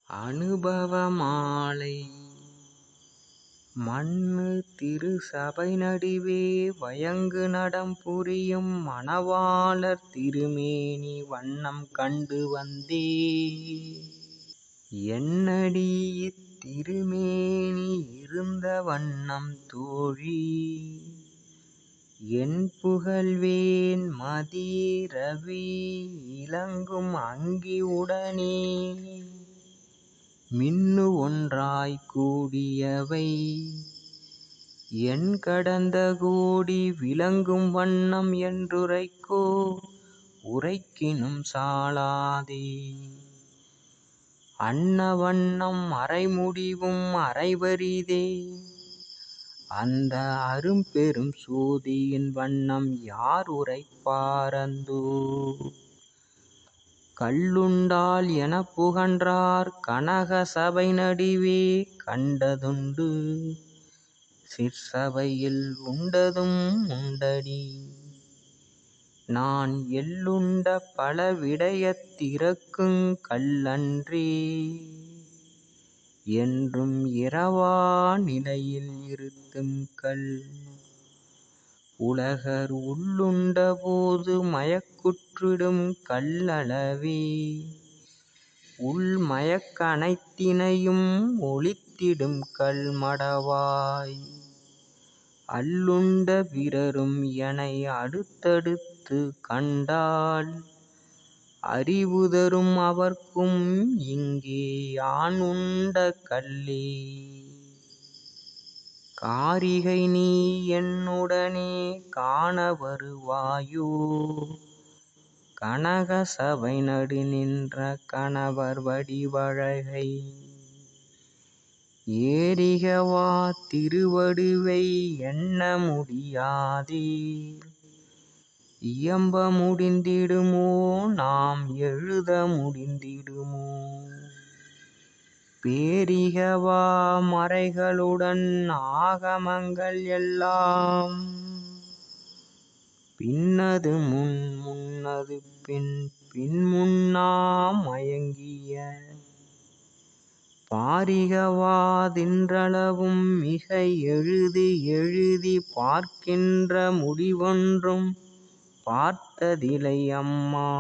அனுபவமாலை மன்னு திருசபை நடுவே வயங்கு நடம் புரியும் மணவாளர் திருமேனி வண்ணம் கண்டு வந்தே. என்னடி இத்திருமேனி இருந்த வண்ணம் தோழி, என் புகழ்வேன் மதி ரவி இலங்கும் அங்கி உடனே மின்னு ஒன்றாய்க் கூடியவை என் கடந்த கோடி விளங்கும் வண்ணம் என்றுரைக்கோ உரைக்கினும் சாலாதே. அன்ன வண்ணம் அரைமுடிவும் அரைவரிதே அந்த அரும்பெரும் சோதியின் வண்ணம் யார் உரைப்பாரந்தோ. கள்ளுண்டால் எனப் புகன்றார் கனக சபை நடுவே கண்டதுண்டு சிற்சபையில் உண்டதும் உண்டடி. நான் எள்ளுண்ட பல விடயத்திரக்குங் கள்ளன்றே என்றும் இரவா நிலையில் இருத்தும் கள். உலகர் உள்ளுண்ட போது மயக்குற்றிடும் கள்ளளவே உள் மயக்கனைத்தினையும் ஒழித்திடும் கள் மடவாய். அல்லுண்ட பிறரும் எனை அடுத்தடுத்து கண்டால் அறிவுதரும் அவர்க்கும் இங்கே யான் உண்ட கள்ளே. காரிகை நீ என்னுடனே காண வருவாயோ கனக சபை நடு நின்ற கணவர் வடிவழகை. ஏரிகவா திருவடுவை எண்ண முடியாதே இயம்ப முடிந்திடுமோ நாம் எழுத முடிந்திடுமோ. பேரிகவா மறைகளுடன் ஆகமங்கள் எல்லாம் பின்னது முன் முன்னது பின் பின் முன்னா மயங்கிய. பாரிகவா தின்றளவும் மிக எழுதி எழுதி பார்க்கின்ற முடிவொன்றும் பார்த்ததிலை அம்மா.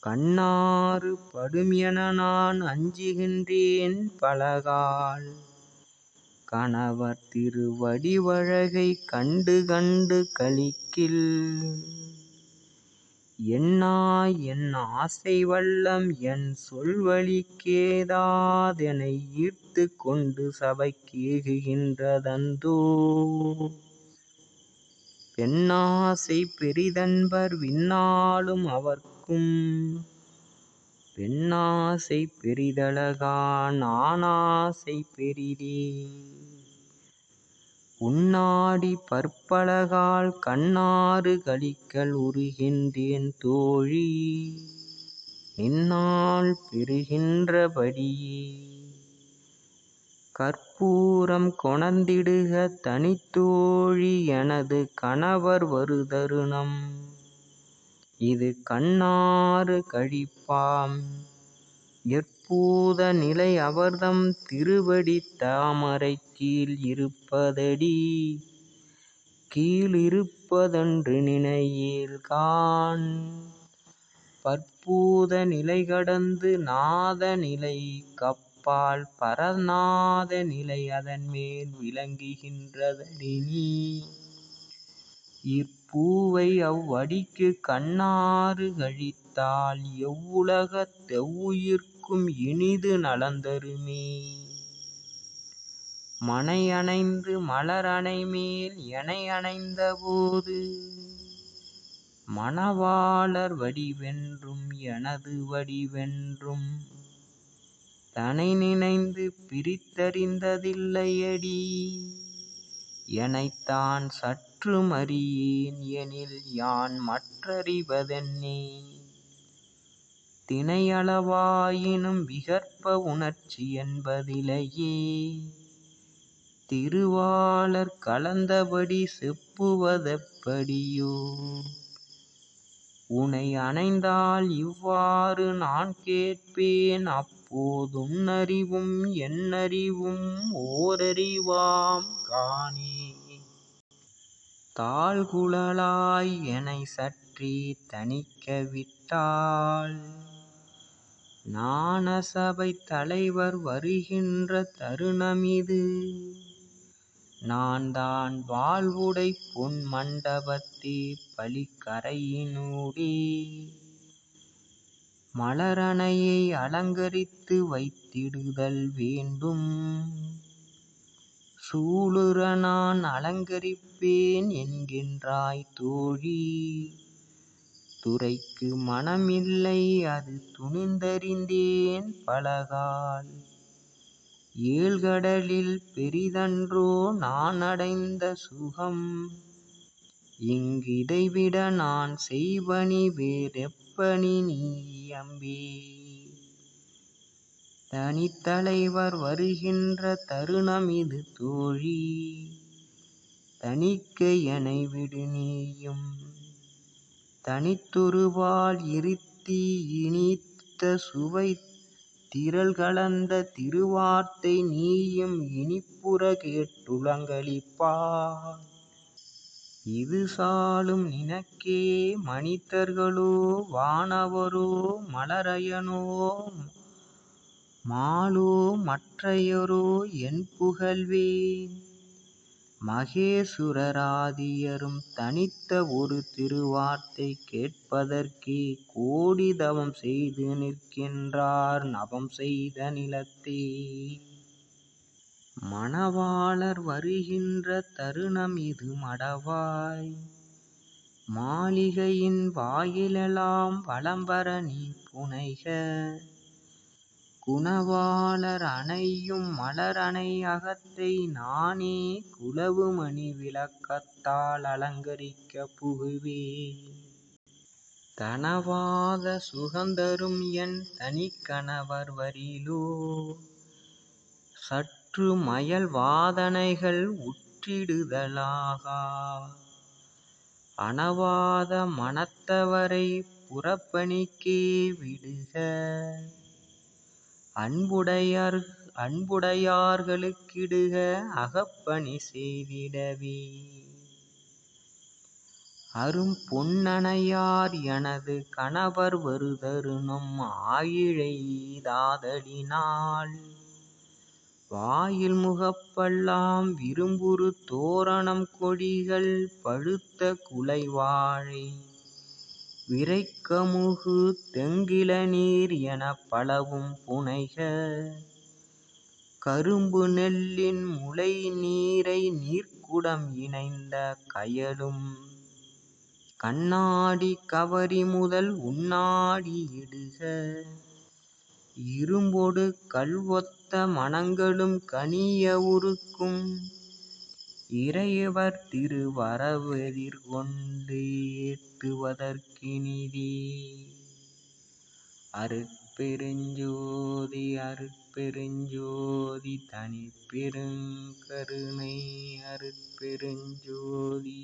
கண்ணாறு படும் என நான் அஞ்சுகின்றேன் பலகால் கணவர் திருவடிவழகை கண்டு கண்டு களிக்கில். என்னாய் என் ஆசை வல்லம் என் சொல்வழி கேதாதெனை ஈர்த்து கொண்டு சபைக்கு ஏகுகின்றதந்தோ. பெண்ணாசை பெரிதன்பர் விண்ணாளும் அவர்க்கும் பெண்ணாசை பெரிதழகான் ஆணாசை பெரிதே. உன்னாடி பற்பலகால் கண்ணாறு களிக்கல் உறுகின்றேன் தோழி நின்னால் பெறுகின்றபடியே. கற்பூரம் கொணர்ந்திடுக தனித்தோழி எனது கணவர் வருதருணம் இது கண்ணாறு கழிப்பாம். எற்பூத நிலை அவர்தம் திருவடித் தாமரை கீழ் இருப்பதடி கீழ் இருப்பதென்று நினையேல் காண். பற்பூத நிலை கடந்து நாத நிலை கப்பால் பரநாத நிலை அதன்மேல் விளங்குகின்றதடி நீ. இப்பூவை அவ்வடிக்கு கண்ணாறு கழித்தால் எவ்வுலகத் தெவ்வுயிர்க்கும் இனிது நலந்தருமே. மனை அணைந்து மலர் அணைமேல் எனை அணைந்த போது மணவாளர் வடிவென்றும் எனது வடிவென்றும் தனை நினைந்து பிரித்தறிந்ததில்லையடி. எனைத்தான் சற்றும் அறியேன் எனில் யான் மற்றறிவதென்னே. தினையளவாயினும் விகற்ப உணர்ச்சி என்பதிலையே திருவாளர் கலந்தபடி செப்புவதெப்படியோ. உனை அணைந்தால் இவ்வாறு நான் கேட்பேன் அப்போதுன்னறிவும் என்னறிவும் ஓரறிவாம் காணே. தாழ்குழலாய் எனைச் சற்றே தணிக்க விட்டால் ஞானசபைத் தலைவர் வருகின்ற தருணமிது. நான்தான் வாழ்வுடை பொன் மண்டபத்தே பலிக்கரையினூடே மலரணையை அலங்கரித்து வைத்திடுதல் வேண்டும். சூளுற நான் அலங்கரிப்பேன் என்கின்றாய் தோழி. துரைக்கு மனமில்லை அது துணிந்தறிந்தேன் பலகால். ஏழ்கடலில் பெரிதன்றோ நான் அடைந்த சுகம். இதைவிட நான் செய்பணி வேறெப்பணி நீ இயம்பே. தனித்தலைவர் வருகின்ற தருணமிது தோழி. தணிக்க எனை விடு நீயும். தனித்தொருபால் இருத்தி இனித்த சுவை திரள் கலந்த திருவார்த்தை நீயும் இனிப்புற கேட்டுளங்களிப்பாய். இது சாலும் நினக்கே மனிதர்களோ வானவரோ மலரயனோ மாலோ மற்றையரோ என் புகழ்வேன். மகேசுரராதியரும் தனித்த ஒரு திருவார்த்தை கேட்பதற்கே கோடி தவம் செய்து நிற்கின்றார் நவம் செய்த நிலத்தே. மணவாளர் வருகின்ற தருணமிது மடவாய். மாளிகையின் வாயிலெல்லாம் வலம்வர நீ புனைக. குணவாளர் அணையும் மலரணை அகத்தை நானே குலவுமணி விளக்கத்தால் அலங்கரிக்க புகுவேன். தனவாத சுகந்தரும் என் தனிக்கணவர் வரிலோ சற்று மயல் வாதனைகள் உற்றிடுதலாகா. அனவாத மனத்தவரை புறப்பணிக்கே விடுக. அன்புடையார்களுக்கிடுக அகப்பணி செய்திடவே. அரும்பொன்னணையார் எனது கணவர் வருதருணம் ஆயிழைதாதலினால் வாயில் முகப்பெல்லாம் விரும்புறு தோரணம் கொடிகள் பழுத்த குலைவாழை விரைக்கமுகு தெங்கிளநீர் எனப் பலவும் புனைக. கரும்பு நெல்லின் முளை நீரை நீர்க்குடம் இணைந்த கயலும் கண்ணாடி கவரி முதல் உண்ணாடி இடுக. இரும்பொடு கல்வொத்த மணங்களும் கனிய உருக்கும் இறையவர் திருவரவெதிர்கொண்டு ஏத்துவதற்கினிதே. அருட்பெருஞ்சோதி அருட்பெருஞ்சோதி தனிப்பெருங்கருணை அருட்பெருஞ்சோதி.